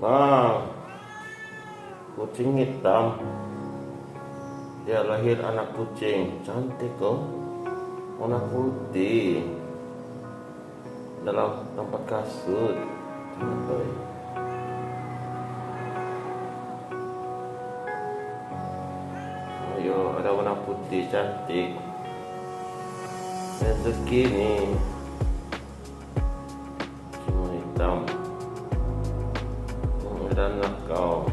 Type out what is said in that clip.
Bang, kucing hitam. Dia lahir anak kucing, cantik kok. Warna putih. Dalam tempat kasut. Apa ya? Ayo, ada warna putih cantik. Rezeki nih. Cuma hitam. Dan kau.